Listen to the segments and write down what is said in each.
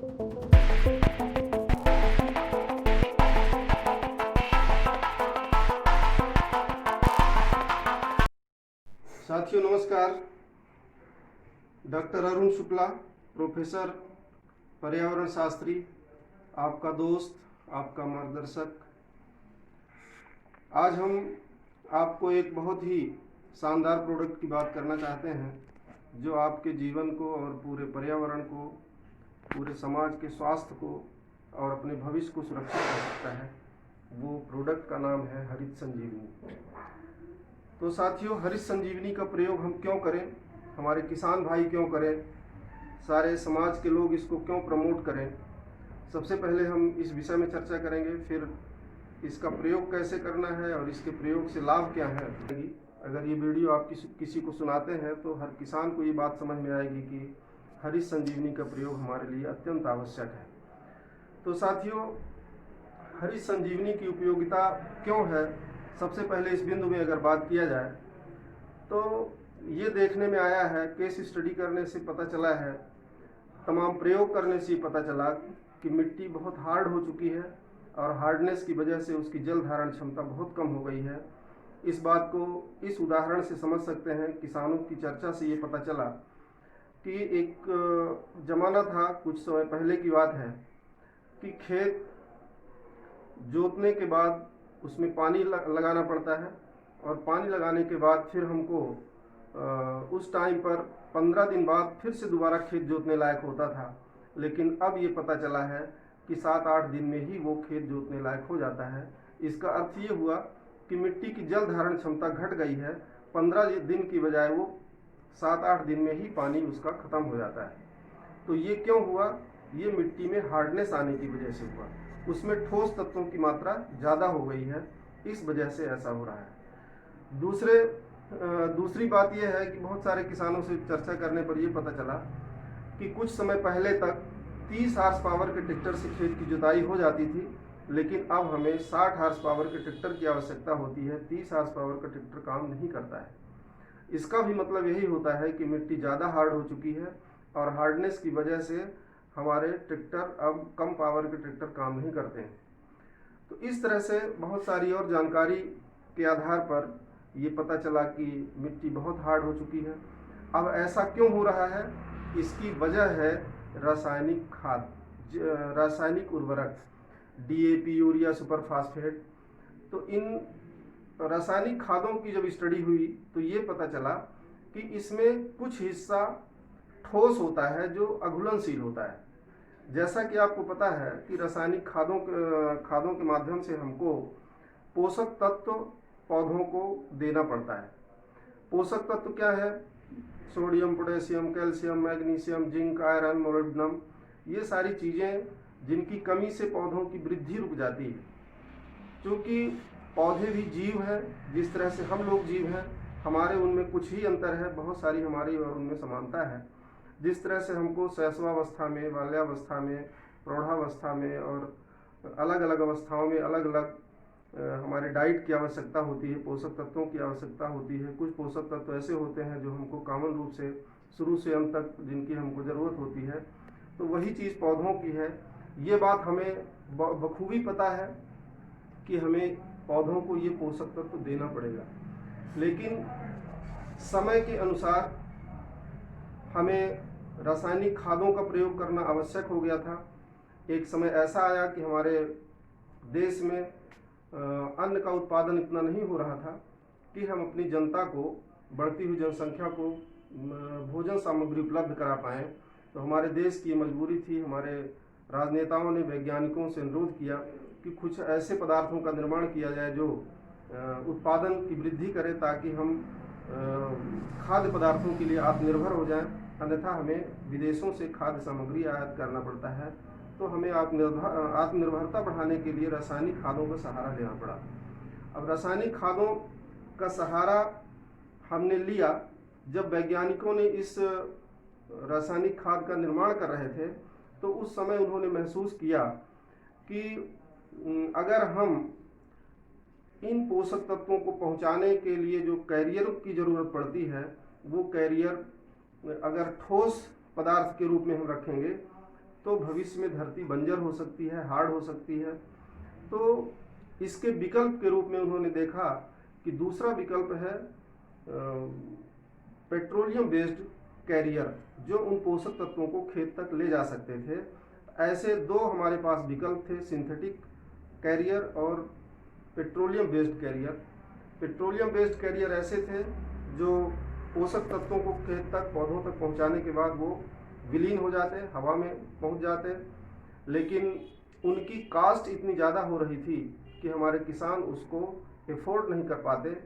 साथियों नमस्कार। Doctor Arun Shukla, professor पर्यावरण शास्त्री, आपका दोस्त, आपका मार्गदर्शक। आज हम आपको एक बहुत ही शानदार प्रोडक्ट की बात करना चाहते हैं जो आपके जीवन को और पूरे पर्यावरण को, पूरे समाज के स्वास्थ्य को और अपने भविष्य को सुरक्षित कर सकता है। वो प्रोडक्ट का नाम है हरित संजीवनी। तो साथियों, हरित संजीवनी का प्रयोग हम क्यों करें, हमारे किसान भाई क्यों करें, सारे समाज के लोग इसको क्यों प्रमोट करें, सबसे पहले हम इस विषय में चर्चा करेंगे। फिर इसका प्रयोग कैसे करना है और इसके प्रयोग से लाभ क्या है। अगर ये वीडियो आप किसी को सुनाते हैं तो हर किसान को ये बात समझ में आएगी कि हरित संजीवनी का प्रयोग हमारे लिए अत्यंत आवश्यक है। तो साथियों, हरित संजीवनी की उपयोगिता क्यों है, सबसे पहले इस बिंदु में अगर बात किया जाए तो ये देखने में आया है, केस स्टडी करने से पता चला है, तमाम प्रयोग करने से पता चला कि मिट्टी बहुत हार्ड हो चुकी है और हार्डनेस की वजह से उसकी जल धारण क्षमता बहुत कम हो गई है। इस बात को इस उदाहरण से समझ सकते हैं। किसानों की चर्चा से ये पता चला कि एक जमाना था, कुछ समय पहले की बात है, कि खेत जोतने के बाद उसमें पानी लगाना पड़ता है और पानी लगाने के बाद फिर हमको उस टाइम पर 15 दिन बाद फिर से दोबारा खेत जोतने लायक होता था। लेकिन अब ये पता चला है कि 7-8 दिन में ही वो खेत जोतने लायक हो जाता है। इसका अर्थ ये हुआ कि मिट्टी की जल धारण क्षमता घट गई है। 15 दिन की बजाय वो 7-8 दिन में ही पानी उसका ख़त्म हो जाता है। तो ये क्यों हुआ? ये मिट्टी में हार्डनेस आने की वजह से हुआ। उसमें ठोस तत्वों की मात्रा ज़्यादा हो गई है, इस वजह से ऐसा हो रहा है। दूसरी बात यह है कि बहुत सारे किसानों से चर्चा करने पर यह पता चला कि कुछ समय पहले तक 30 हार्स पावर के ट्रैक्टर से खेत की जुताई हो जाती थी, लेकिन अब हमें 60 हार्स पावर के ट्रैक्टर की आवश्यकता होती है। 30 हार्स पावर का ट्रैक्टर काम नहीं करता है। इसका भी मतलब यही होता है कि मिट्टी ज़्यादा हार्ड हो चुकी है और हार्डनेस की वजह से हमारे ट्रैक्टर अब कम पावर के ट्रैक्टर काम नहीं करते हैं। तो इस तरह से बहुत सारी और जानकारी के आधार पर ये पता चला कि मिट्टी बहुत हार्ड हो चुकी है। अब ऐसा क्यों हो रहा है? इसकी वजह है रासायनिक खाद, रासायनिक उर्वरक, DAP, यूरिया, सुपर फास्फेट। तो इन रासायनिक खादों की जब स्टडी हुई तो ये पता चला कि इसमें कुछ हिस्सा ठोस होता है जो अघुलनशील होता है। जैसा कि आपको पता है कि रासायनिक खादों के माध्यम से हमको पोषक तत्व पौधों को देना पड़ता है। पोषक तत्व क्या है? Sodium, potassium, calcium, magnesium, zinc, iron, molybdenum, ये सारी चीज़ें जिनकी कमी से पौधों की वृद्धि रुक जाती है। क्योंकि पौधे भी जीव हैं, जिस तरह से हम लोग जीव हैं, हमारे उनमें कुछ ही अंतर है, बहुत सारी हमारी और उनमें समानता है। जिस तरह से हमको शैशवावस्था में, बाल्यावस्था में, प्रौढ़ावस्था में और अलग अलग अवस्थाओं में अलग अलग हमारे डाइट की आवश्यकता होती है, पोषक तत्वों की आवश्यकता होती है। कुछ पोषक तत्व ऐसे होते हैं जो हमको कॉमन रूप से शुरू से अंत तक जिनकी हमको ज़रूरत होती है, तो वही चीज़ पौधों की है। ये बात हमें बखूबी पता है कि हमें पौधों को ये पोषक तत्व देना पड़ेगा, लेकिन समय के अनुसार हमें रासायनिक खादों का प्रयोग करना आवश्यक हो गया था। एक समय ऐसा आया कि हमारे देश में अन्न का उत्पादन इतना नहीं हो रहा था कि हम अपनी जनता को, बढ़ती हुई जनसंख्या को भोजन सामग्री उपलब्ध करा पाएँ। तो हमारे देश की मजबूरी थी। हमारे राजनेताओं ने वैज्ञानिकों से अनुरोध किया कि कुछ ऐसे पदार्थों का निर्माण किया जाए जो उत्पादन की वृद्धि करे, ताकि हम खाद्य पदार्थों के लिए आत्मनिर्भर हो जाएं। अन्यथा हमें विदेशों से खाद्य सामग्री आयात करना पड़ता है। तो हमें आत्मनिर्भरता बढ़ाने के लिए रासायनिक खादों का सहारा लेना पड़ा। अब रासायनिक खादों का सहारा हमने लिया जब वैज्ञानिकों ने इस रासायनिक खाद का निर्माण कर रहे थे, तो उस समय उन्होंने महसूस किया कि अगर हम इन पोषक तत्वों को पहुंचाने के लिए जो कैरियर की ज़रूरत पड़ती है, वो कैरियर अगर ठोस पदार्थ के रूप में हम रखेंगे तो भविष्य में धरती बंजर हो सकती है, हार्ड हो सकती है। तो इसके विकल्प के रूप में उन्होंने देखा कि दूसरा विकल्प है पेट्रोलियम बेस्ड कैरियर, जो उन पोषक तत्वों को खेत तक ले जा सकते थे। ऐसे दो हमारे पास विकल्प थे, सिंथेटिक कैरियर और petroleum based carrier. Petroleum based carrier ऐसे थे जो पोषक तत्वों को खेत तक, पौधों तक पहुंचाने के बाद वो विलीन हो जाते, हवा में पहुंच जाते, लेकिन उनकी कास्ट इतनी ज़्यादा हो रही थी कि हमारे किसान उसको एफोर्ड नहीं कर पाते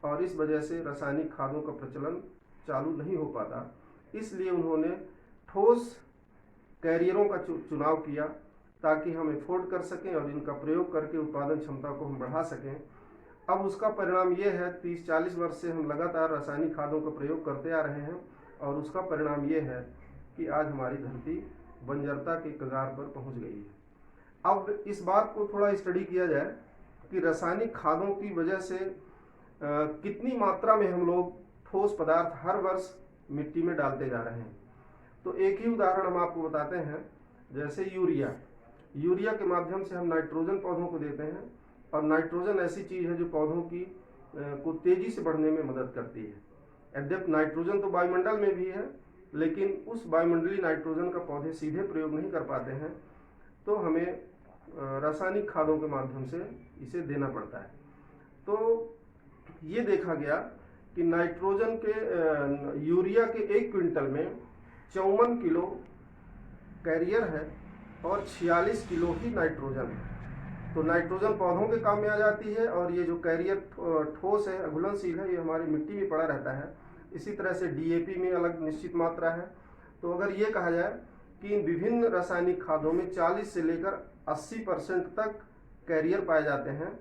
और इस वजह से रासायनिक खादों का प्रचलन चालू नहीं हो पाता। इसलिए उन्होंने ठोस कैरियरों का चुनाव किया ताकि हम एफोर्ड कर सकें और इनका प्रयोग करके उत्पादन क्षमता को हम बढ़ा सकें। अब उसका परिणाम ये है, 30-40 वर्ष से हम लगातार रासायनिक खादों का प्रयोग करते आ रहे हैं और उसका परिणाम ये है कि आज हमारी धरती बंजरता के कगार पर पहुंच गई है। अब इस बात को थोड़ा स्टडी किया जाए कि रासायनिक खादों की वजह से कितनी मात्रा में हम लोग ठोस पदार्थ हर वर्ष मिट्टी में डालते जा रहे हैं। तो एक ही उदाहरण हम आपको बताते हैं, जैसे यूरिया के माध्यम से हम नाइट्रोजन पौधों को देते हैं और नाइट्रोजन ऐसी चीज़ है जो पौधों की को तेज़ी से बढ़ने में मदद करती है। यद्यपि नाइट्रोजन तो वायुमंडल में भी है, लेकिन उस वायुमंडलीय नाइट्रोजन का पौधे सीधे प्रयोग नहीं कर पाते हैं, तो हमें रासायनिक खादों के माध्यम से इसे देना पड़ता है। तो ये देखा गया कि नाइट्रोजन के यूरिया के 1 क्विंटल में 54 किलो कैरियर है और 46 किलो ही नाइट्रोजन है। तो नाइट्रोजन पौधों के काम में आ जाती है और ये जो कैरियर ठोस है, घुलनशील है, ये हमारी मिट्टी में पड़ा रहता है। इसी तरह से डीएपी में अलग निश्चित मात्रा है। तो अगर ये कहा जाए कि इन विभिन्न रासायनिक खादों में 40 से लेकर 80% तक कैरियर पाए जाते हैं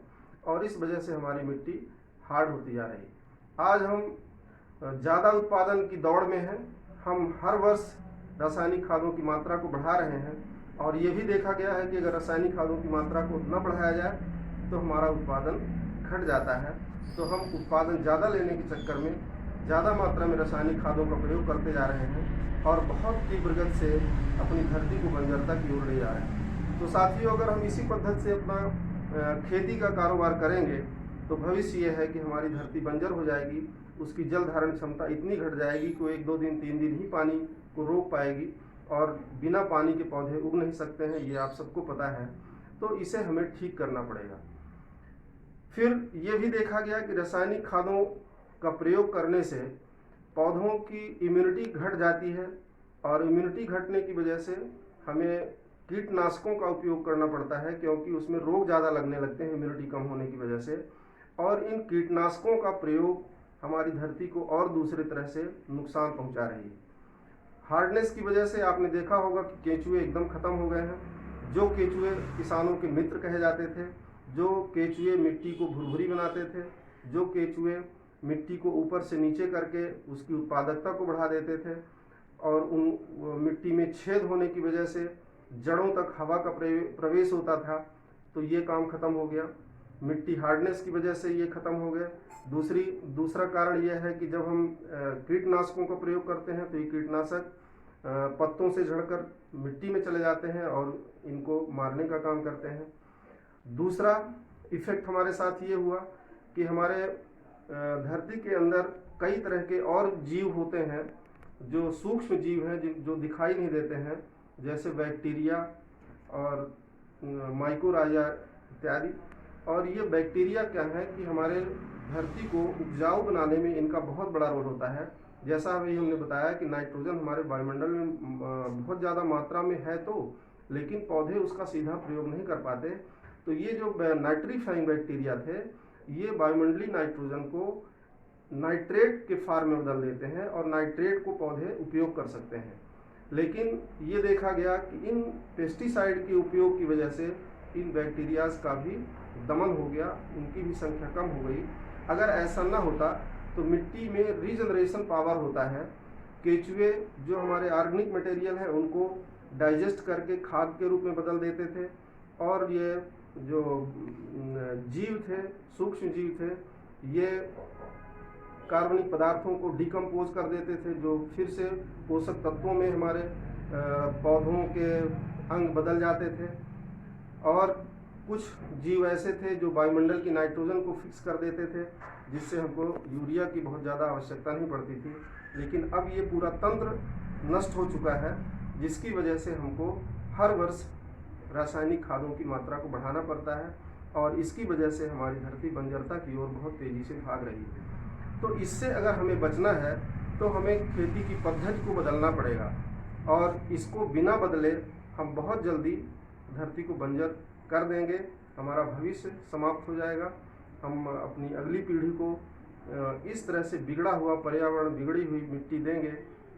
और इस वजह से हमारी मिट्टी हार्ड होती जा रही है। आज हम ज़्यादा उत्पादन की दौड़ में हैं, हम हर वर्ष रासायनिक खादों की मात्रा को बढ़ा रहे हैं और ये भी देखा गया है कि अगर रासायनिक खादों की मात्रा को न बढ़ाया जाए तो हमारा उत्पादन घट जाता है। तो हम उत्पादन ज़्यादा लेने के चक्कर में ज़्यादा मात्रा में रासायनिक खादों का प्रयोग करते जा रहे हैं और बहुत तीव्र गति से अपनी धरती को बंजरता की ओर ले जा रहे हैं। तो साथियों, अगर हम इसी पद्धति से अपना खेती का कारोबार करेंगे तो भविष्य ये है कि हमारी धरती बंजर हो जाएगी, उसकी जल धारण क्षमता इतनी घट जाएगी कि वो 1-2 दिन 3 दिन ही पानी को रोक पाएगी और बिना पानी के पौधे उग नहीं सकते हैं, ये आप सबको पता है। तो इसे हमें ठीक करना पड़ेगा। फिर ये भी देखा गया कि रासायनिक खादों का प्रयोग करने से पौधों की इम्यूनिटी घट जाती है और इम्यूनिटी घटने की वजह से हमें कीटनाशकों का उपयोग करना पड़ता है, क्योंकि उसमें रोग ज़्यादा लगने लगते हैं इम्यूनिटी कम होने की वजह से। और इन कीटनाशकों का प्रयोग हमारी धरती को और दूसरे तरह से नुकसान पहुंचा रही है। हार्डनेस की वजह से आपने देखा होगा कि केंचुए एकदम ख़त्म हो गए हैं। जो केंचुए किसानों के मित्र कहे जाते थे, जो केंचुए मिट्टी को भुरभुरी बनाते थे, जो केंचुए मिट्टी को ऊपर से नीचे करके उसकी उत्पादकता को बढ़ा देते थे और उन मिट्टी में छेद होने की वजह से जड़ों तक हवा का प्रवेश होता था, तो ये काम ख़त्म हो गया। मिट्टी हार्डनेस की वजह से ये ख़त्म हो गया। दूसरा कारण यह है कि जब हम कीटनाशकों का प्रयोग करते हैं तो ये कीटनाशक पत्तों से झड़कर मिट्टी में चले जाते हैं और इनको मारने का काम करते हैं। दूसरा इफेक्ट हमारे साथ ये हुआ कि हमारे धरती के अंदर कई तरह के और जीव होते हैं जो सूक्ष्म जीव हैं, जो दिखाई नहीं देते हैं, जैसे बैक्टीरिया और माइकोराइजा इत्यादि। और ये बैक्टीरिया क्या है कि हमारे धरती को उपजाऊ बनाने में इनका बहुत बड़ा रोल होता है। जैसा अभी हमने बताया कि नाइट्रोजन हमारे वायुमंडल में बहुत ज़्यादा मात्रा में है, तो लेकिन पौधे उसका सीधा प्रयोग नहीं कर पाते। तो ये जो नाइट्रीफाइंग बैक्टीरिया थे, ये वायुमंडलीय नाइट्रोजन को नाइट्रेट के फॉर्म में बदल देते हैं और नाइट्रेट को पौधे उपयोग कर सकते हैं। लेकिन ये देखा गया कि इन पेस्टिसाइड के उपयोग की वजह से इन बैक्टीरियाज का भी दमन हो गया, उनकी भी संख्या कम हो गई। अगर ऐसा ना होता तो मिट्टी में रीजनरेशन पावर होता है। केंचुए जो हमारे ऑर्गेनिक मटेरियल हैं उनको डाइजेस्ट करके खाद के रूप में बदल देते थे और ये जो जीव थे, सूक्ष्म जीव थे, ये कार्बनिक पदार्थों को डिकम्पोज कर देते थे, जो फिर से पोषक तत्वों में हमारे पौधों के अंग बदल जाते थे, और कुछ जीव ऐसे थे जो वायुमंडल की नाइट्रोजन को फिक्स कर देते थे, जिससे हमको यूरिया की बहुत ज़्यादा आवश्यकता नहीं पड़ती थी। लेकिन अब ये पूरा तंत्र नष्ट हो चुका है, जिसकी वजह से हमको हर वर्ष रासायनिक खादों की मात्रा को बढ़ाना पड़ता है, और इसकी वजह से हमारी धरती बंजरता की ओर बहुत तेज़ी से भाग रही है। तो इससे अगर हमें बचना है तो हमें खेती की पद्धति को बदलना पड़ेगा, और इसको बिना बदले हम बहुत जल्दी धरती को बंजर कर देंगे, हमारा भविष्य समाप्त हो जाएगा। हम अपनी अगली पीढ़ी को इस तरह से बिगड़ा हुआ पर्यावरण, बिगड़ी हुई मिट्टी देंगे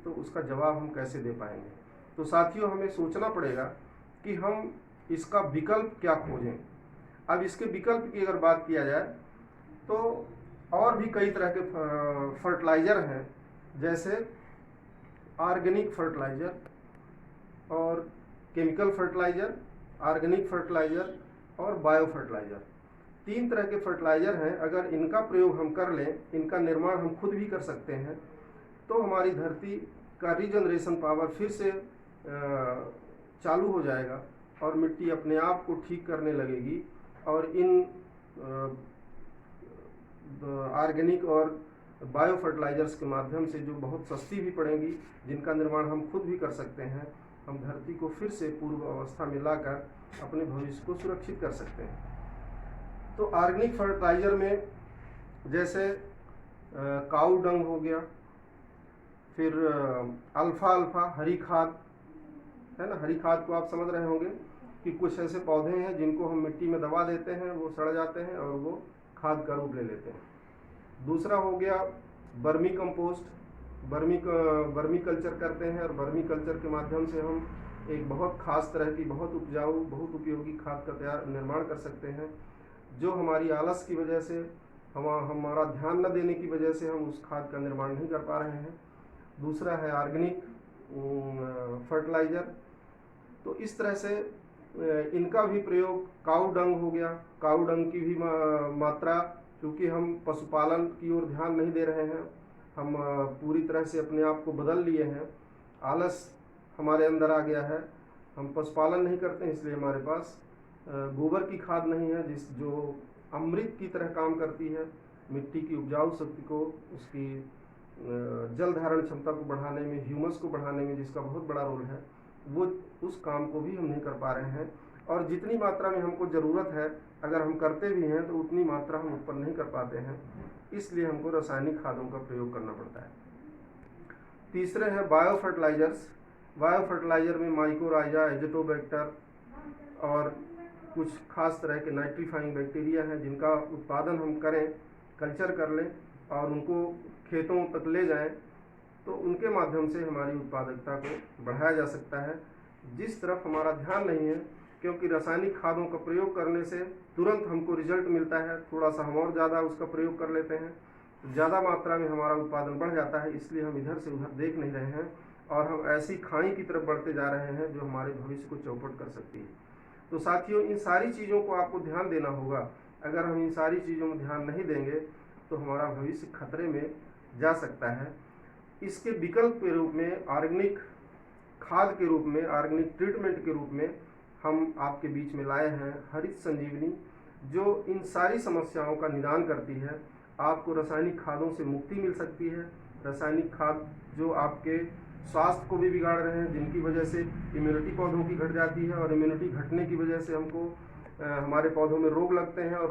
तो उसका जवाब हम कैसे दे पाएंगे। तो साथियों, हमें सोचना पड़ेगा कि हम इसका विकल्प क्या खोजें। अब इसके विकल्प की अगर बात किया जाए तो और भी कई तरह के फर्टिलाइज़र हैं, जैसे ऑर्गेनिक फर्टिलाइज़र और केमिकल फर्टिलाइज़र, ऑर्गेनिक फर्टिलाइज़र और बायो फर्टिलाइज़र। 3 तरह के फर्टिलाइज़र हैं। अगर इनका प्रयोग हम कर लें, इनका निर्माण हम खुद भी कर सकते हैं, तो हमारी धरती का रीजनरेशन पावर फिर से चालू हो जाएगा और मिट्टी अपने आप को ठीक करने लगेगी। और इन ऑर्गेनिक और बायो फर्टिलाइज़र्स के माध्यम से, जो बहुत सस्ती भी पड़ेंगी, जिनका निर्माण हम खुद भी कर सकते हैं, हम धरती को फिर से पूर्व अवस्था में लाकर अपने भविष्य को सुरक्षित कर सकते हैं। तो ऑर्गेनिक फर्टिलाइज़र में जैसे काऊ डंग हो गया, फिर अल्फा हरी खाद है ना। हरी खाद को आप समझ रहे होंगे कि कुछ ऐसे पौधे हैं जिनको हम मिट्टी में दबा देते हैं, वो सड़ जाते हैं और वो खाद का रूप ले लेते हैं। दूसरा हो गया वर्मी कंपोस्ट, वर्मी कल्चर करते हैं, और वर्मी कल्चर के माध्यम से हम एक बहुत खास तरह की, बहुत उपजाऊ, बहुत उपयोगी खाद का निर्माण कर सकते हैं, जो हमारी आलस की वजह से, हमारा ध्यान न देने की वजह से हम उस खाद का निर्माण नहीं कर पा रहे हैं। दूसरा है ऑर्गेनिक फर्टिलाइज़र। तो इस तरह से इनका भी प्रयोग, काऊ डंग हो गया, काऊ डंग की भी मात्रा, क्योंकि हम पशुपालन की ओर ध्यान नहीं दे रहे हैं, हम पूरी तरह से अपने आप को बदल लिए हैं, आलस हमारे अंदर आ गया है, हम पशुपालन नहीं करते हैं, इसलिए हमारे पास गोबर की खाद नहीं है, जो अमृत की तरह काम करती है, मिट्टी की उपजाऊ शक्ति को, उसकी जल धारण क्षमता को बढ़ाने में, ह्यूमस को बढ़ाने में जिसका बहुत बड़ा रोल है, वो उस काम को भी हम नहीं कर पा रहे हैं। और जितनी मात्रा में हमको ज़रूरत है, अगर हम करते भी हैं तो उतनी मात्रा हम उत्पन्न नहीं कर पाते हैं, इसलिए हमको रासायनिक खादों का प्रयोग करना पड़ता है। तीसरे हैं बायो फर्टिलाइज़र्स। बायो फर्टिलाइज़र में माइकोराइजा, एजोटोबैक्टर और कुछ खास तरह के नाइट्रीफाइंग बैक्टीरिया हैं, जिनका उत्पादन हम करें, कल्चर कर लें और उनको खेतों तक ले जाएं, तो उनके माध्यम से हमारी उत्पादकता को बढ़ाया जा सकता है। जिस तरफ हमारा ध्यान नहीं है, क्योंकि रासायनिक खादों का प्रयोग करने से तुरंत हमको रिजल्ट मिलता है, थोड़ा सा हम और ज़्यादा उसका प्रयोग कर लेते हैं, ज़्यादा मात्रा में हमारा उत्पादन बढ़ जाता है, इसलिए हम इधर से उधर देख नहीं रहे हैं और हम ऐसी खाई की तरफ बढ़ते जा रहे हैं जो हमारे भविष्य को चौपट कर सकती है। तो साथियों, इन सारी चीज़ों को आपको ध्यान देना होगा। अगर हम इन सारी चीज़ों में ध्यान नहीं देंगे तो हमारा भविष्य खतरे में जा सकता है। इसके विकल्प के रूप में, ऑर्गेनिक खाद के रूप में, ऑर्गेनिक ट्रीटमेंट के रूप में हम आपके बीच में लाए हैं हरित संजीवनी, जो इन सारी समस्याओं का निदान करती है। आपको रासायनिक खादों से मुक्ति मिल सकती है। रासायनिक खाद जो आपके स्वास्थ्य को भी बिगाड़ रहे हैं, जिनकी वजह से इम्यूनिटी पौधों की घट जाती है, और इम्यूनिटी घटने की वजह से हमको हमारे पौधों में रोग लगते हैं, और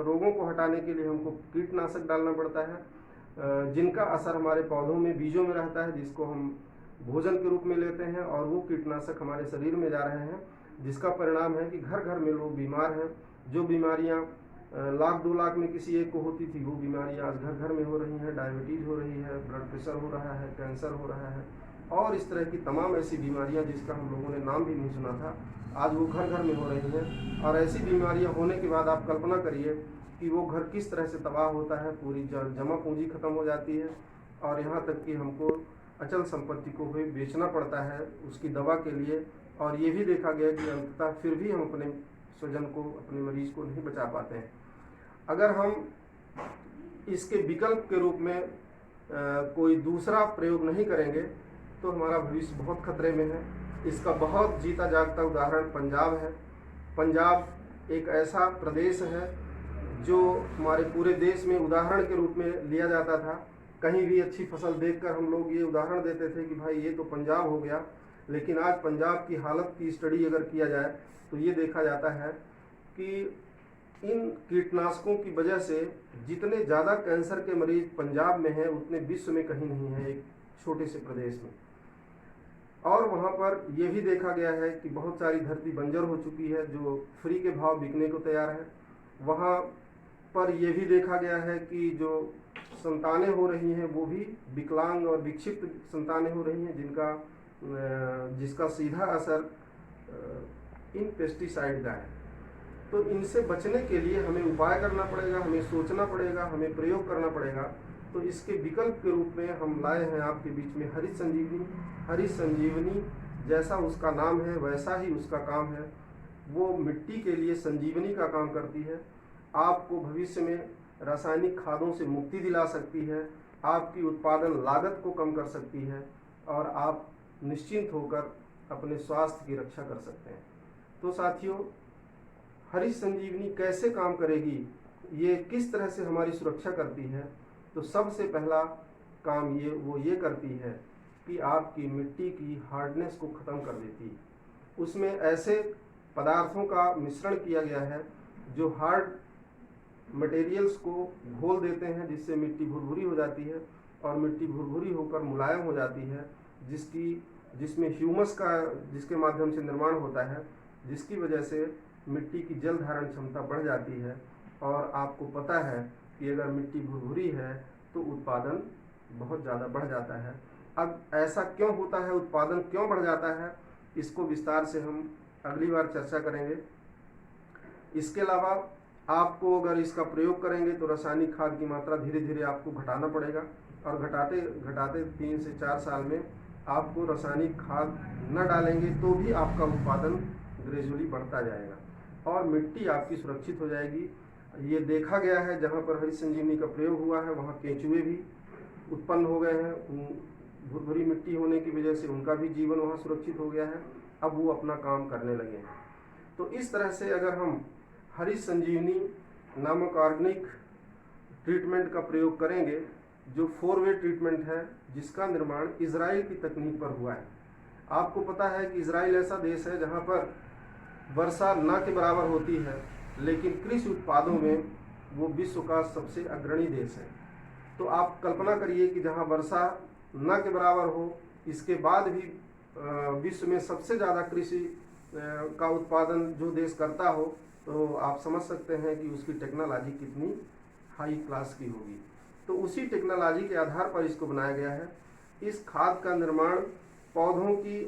रोगों को हटाने के लिए हमको कीटनाशक डालना पड़ता है, जिनका असर हमारे पौधों में, बीजों में रहता है, जिसको हम भोजन के रूप में लेते हैं, और वो कीटनाशक हमारे शरीर में जा रहे हैं, जिसका परिणाम है कि घर घर में लोग बीमार हैं। जो बीमारियां लाख 2 लाख में किसी एक को होती थी, वो बीमारियां आज घर घर में हो रही हैं। डायबिटीज़ हो रही है, ब्लड प्रेशर हो रहा है, कैंसर हो रहा है, और इस तरह की तमाम ऐसी बीमारियां जिसका हम लोगों ने नाम भी नहीं सुना था, आज वो घर घर में हो रही हैं। और ऐसी बीमारियां होने के बाद आप कल्पना करिए कि वो घर किस तरह से तबाह होता है, पूरी जमा पूंजी खत्म हो जाती है, और यहाँ तक कि हमको अचल संपत्ति को भी बेचना पड़ता है उसकी दवा के लिए। और ये भी देखा गया कि अंततः फिर भी हम अपने स्वजन को, अपने मरीज को नहीं बचा पाते हैं। अगर हम इसके विकल्प के रूप में कोई दूसरा प्रयोग नहीं करेंगे तो हमारा भविष्य बहुत खतरे में है। इसका बहुत जीता जागता उदाहरण पंजाब है। पंजाब एक ऐसा प्रदेश है जो हमारे पूरे देश में उदाहरण के रूप में लिया जाता था। कहीं भी अच्छी फसल देखकर हम लोग ये उदाहरण देते थे कि भाई ये तो पंजाब हो गया। लेकिन आज पंजाब की हालत की स्टडी अगर किया जाए तो ये देखा जाता है कि इन कीटनाशकों की वजह से जितने ज़्यादा कैंसर के मरीज पंजाब में हैं उतने विश्व में कहीं नहीं है, एक छोटे से प्रदेश में। और वहाँ पर यह भी देखा गया है कि बहुत सारी धरती बंजर हो चुकी है जो फ्री के भाव बिकने को तैयार है। वहाँ पर यह भी देखा गया है कि जो संतानें हो रही हैं वो भी विकलांग और विक्षिप्त संतानें हो रही हैं जिसका सीधा असर इन पेस्टिसाइड का है। तो इनसे बचने के लिए हमें उपाय करना पड़ेगा, हमें सोचना पड़ेगा, हमें प्रयोग करना पड़ेगा। तो इसके विकल्प के रूप में हम लाए हैं आपके बीच में हरित संजीवनी। हरित संजीवनी जैसा उसका नाम है वैसा ही उसका काम है। वो मिट्टी के लिए संजीवनी का काम करती है, आपको भविष्य में रासायनिक खादों से मुक्ति दिला सकती है, आपकी उत्पादन लागत को कम कर सकती है और आप निश्चिंत होकर अपने स्वास्थ्य की रक्षा कर सकते हैं। तो साथियों, हरित संजीवनी कैसे काम करेगी, ये किस तरह से हमारी सुरक्षा करती है, तो सबसे पहला काम वो ये करती है कि आपकी मिट्टी की हार्डनेस को ख़त्म कर देती है। उसमें ऐसे पदार्थों का मिश्रण किया गया है जो हार्ड मटेरियल्स को घोल देते हैं, जिससे मिट्टी भुरभुरी हो जाती है और मिट्टी भुरभुरी होकर मुलायम हो जाती है, जिसमें ह्यूमस का जिसके माध्यम से निर्माण होता है, जिसकी वजह से मिट्टी की जल धारण क्षमता बढ़ जाती है। और आपको पता है कि अगर मिट्टी भुरभुरी है तो उत्पादन बहुत ज़्यादा बढ़ जाता है। अब ऐसा क्यों होता है, उत्पादन क्यों बढ़ जाता है, इसको विस्तार से हम अगली बार चर्चा करेंगे। इसके अलावा आपको अगर इसका प्रयोग करेंगे तो रासायनिक खाद की मात्रा धीरे धीरे आपको घटाना पड़ेगा और घटाते घटाते 3 से 4 साल में आपको रासायनिक खाद न डालेंगे तो भी आपका उत्पादन ग्रेजुअली बढ़ता जाएगा और मिट्टी आपकी सुरक्षित हो जाएगी। ये देखा गया है जहाँ पर हरित संजीवनी का प्रयोग हुआ है वहाँ केंचुए भी उत्पन्न हो गए हैं। भुरभुरी मिट्टी होने की वजह से उनका भी जीवन वहाँ सुरक्षित हो गया है, अब वो अपना काम करने लगे हैं। तो इस तरह से अगर हम हरित संजीवनी नामक ऑर्गेनिक ट्रीटमेंट का प्रयोग करेंगे, जो 4-वे ट्रीटमेंट है जिसका निर्माण इजराइल की तकनीक पर हुआ है। आपको पता है कि इजराइल ऐसा देश है जहाँ पर वर्षा न के बराबर होती है, लेकिन कृषि उत्पादों में वो विश्व का सबसे अग्रणी देश है। तो आप कल्पना करिए कि जहाँ वर्षा न के बराबर हो, इसके बाद भी विश्व में सबसे ज़्यादा कृषि का उत्पादन जो देश करता हो, तो आप समझ सकते हैं कि उसकी टेक्नोलॉजी कितनी हाई क्लास की होगी। तो उसी टेक्नोलॉजी के आधार पर इसको बनाया गया है। इस खाद का निर्माण पौधों की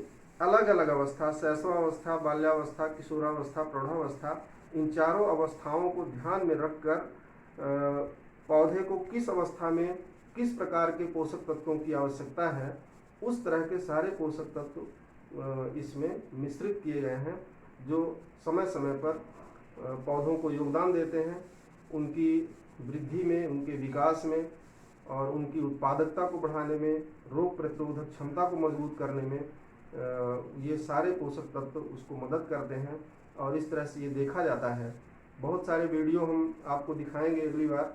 अलग अलग अवस्था, शैशवावस्था, बाल्यावस्था, किशोरावस्था, प्रौढ़ावस्था, इन चारों अवस्थाओं को ध्यान में रखकर पौधे को किस अवस्था में किस प्रकार के पोषक तत्वों की आवश्यकता है, उस तरह के सारे पोषक तत्व इसमें मिश्रित किए गए हैं, जो समय समय पर पौधों को योगदान देते हैं, उनकी वृद्धि में, उनके विकास में और उनकी उत्पादकता को बढ़ाने में, रोग प्रतिरोधक क्षमता को मजबूत करने में ये सारे पोषक तत्व उसको मदद करते हैं। और इस तरह से ये देखा जाता है। बहुत सारे वीडियो हम आपको दिखाएंगे अगली बार,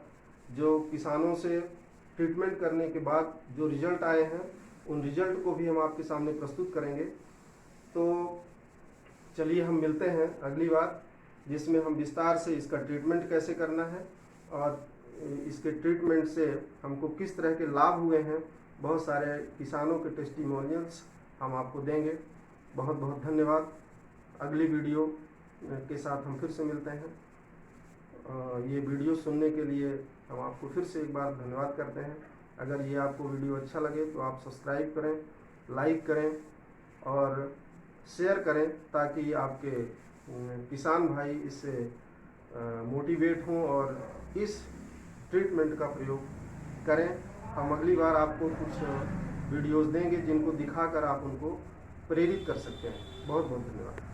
जो किसानों से ट्रीटमेंट करने के बाद जो रिजल्ट आए हैं, उन रिजल्ट को भी हम आपके सामने प्रस्तुत करेंगे। तो चलिए हम मिलते हैं अगली बार, जिसमें हम विस्तार से इसका ट्रीटमेंट कैसे करना है और इसके ट्रीटमेंट से हमको किस तरह के लाभ हुए हैं, बहुत सारे किसानों के टेस्टिमोनियल्स हम आपको देंगे। बहुत बहुत धन्यवाद। अगली वीडियो के साथ हम फिर से मिलते हैं। ये वीडियो सुनने के लिए हम आपको फिर से एक बार धन्यवाद करते हैं। अगर ये आपको वीडियो अच्छा लगे तो आप सब्सक्राइब करें, लाइक करें और शेयर करें, ताकि आपके किसान भाई इससे मोटिवेट हों और इस ट्रीटमेंट का प्रयोग करें। हम अगली बार आपको कुछ वीडियोस देंगे जिनको दिखाकर आप उनको प्रेरित कर सकते हैं। बहुत बहुत धन्यवाद।